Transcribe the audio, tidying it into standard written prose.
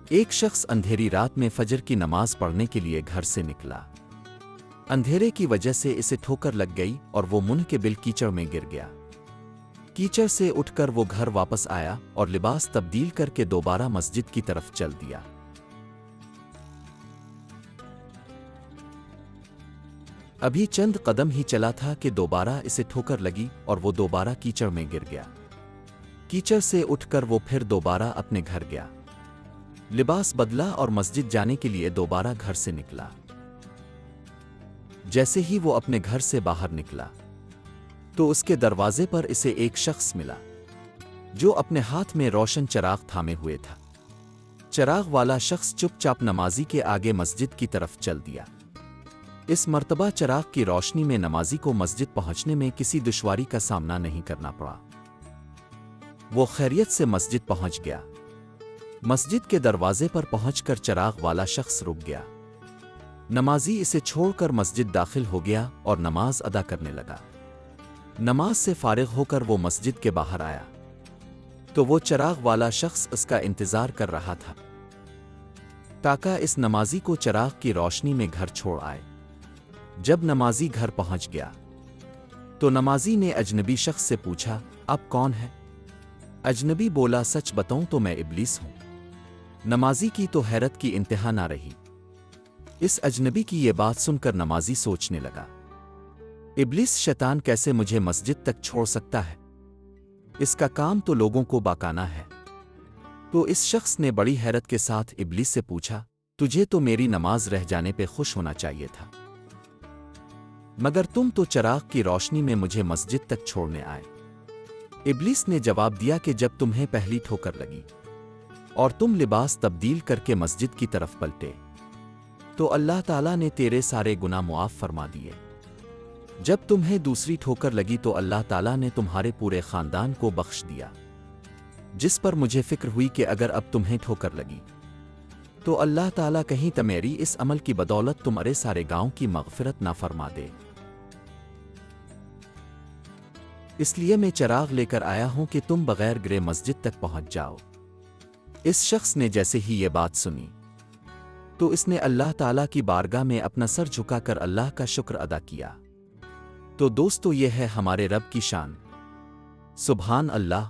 ایک شخص اندھیری رات میں فجر کی نماز پڑھنے کے لیے گھر سے نکلا۔ اندھیرے کی وجہ سے اسے ٹھوکر لگ گئی اور وہ منہ کے بل کیچڑ میں گر گیا۔ کیچڑ سے اٹھ کر وہ گھر واپس آیا اور لباس تبدیل کر کے دوبارہ مسجد کی طرف چل دیا۔ ابھی چند قدم ہی چلا تھا کہ دوبارہ اسے ٹھوکر لگی اور وہ دوبارہ کیچڑ میں گر گیا۔ کیچڑ سے اٹھ کر وہ پھر دوبارہ اپنے گھر گیا، لباس بدلا اور مسجد جانے کے لیے دوبارہ گھر سے نکلا۔ جیسے ہی وہ اپنے گھر سے باہر نکلا تو اس کے دروازے پر اسے ایک شخص ملا جو اپنے ہاتھ میں روشن چراغ تھامے ہوئے تھا۔ چراغ والا شخص چپ چاپ نمازی کے آگے مسجد کی طرف چل دیا۔ اس مرتبہ چراغ کی روشنی میں نمازی کو مسجد پہنچنے میں کسی دشواری کا سامنا نہیں کرنا پڑا۔ وہ خیریت سے مسجد پہنچ گیا۔ مسجد کے دروازے پر پہنچ کر چراغ والا شخص رک گیا۔ نمازی اسے چھوڑ کر مسجد داخل ہو گیا اور نماز ادا کرنے لگا۔ نماز سے فارغ ہو کر وہ مسجد کے باہر آیا تو وہ چراغ والا شخص اس کا انتظار کر رہا تھا تاکہ اس نمازی کو چراغ کی روشنی میں گھر چھوڑ آئے۔ جب نمازی گھر پہنچ گیا تو نمازی نے اجنبی شخص سے پوچھا، "اب کون ہے؟" اجنبی بولا، "سچ بتاؤں تو میں ابلیس ہوں۔" نمازی کی تو حیرت کی انتہا نہ رہی۔ اس اجنبی کی یہ بات سن کر نمازی سوچنے لگا، ابلیس شیطان کیسے مجھے مسجد تک چھوڑ سکتا ہے؟ اس کا کام تو لوگوں کو بہکانا ہے۔ تو اس شخص نے بڑی حیرت کے ساتھ ابلیس سے پوچھا، "تجھے تو میری نماز رہ جانے پہ خوش ہونا چاہیے تھا، مگر تم تو چراغ کی روشنی میں مجھے مسجد تک چھوڑنے آئے۔" ابلیس نے جواب دیا کہ جب تمہیں پہلی ٹھوکر لگی اور تم لباس تبدیل کر کے مسجد کی طرف پلٹے تو اللہ تعالیٰ نے تیرے سارے گناہ معاف فرما دیے۔ جب تمہیں دوسری ٹھوکر لگی تو اللہ تعالیٰ نے تمہارے پورے خاندان کو بخش دیا، جس پر مجھے فکر ہوئی کہ اگر اب تمہیں ٹھوکر لگی تو اللہ تعالیٰ کہیں تمیری اس عمل کی بدولت تمہارے سارے گاؤں کی مغفرت نہ فرما دے، اس لیے میں چراغ لے کر آیا ہوں کہ تم بغیر گرے مسجد تک پہنچ جاؤ۔ اس شخص نے جیسے ہی یہ بات سنی تو اس نے اللہ تعالیٰ کی بارگاہ میں اپنا سر جھکا کر اللہ کا شکر ادا کیا۔ تو دوستو، یہ ہے ہمارے رب کی شان۔ سبحان اللہ۔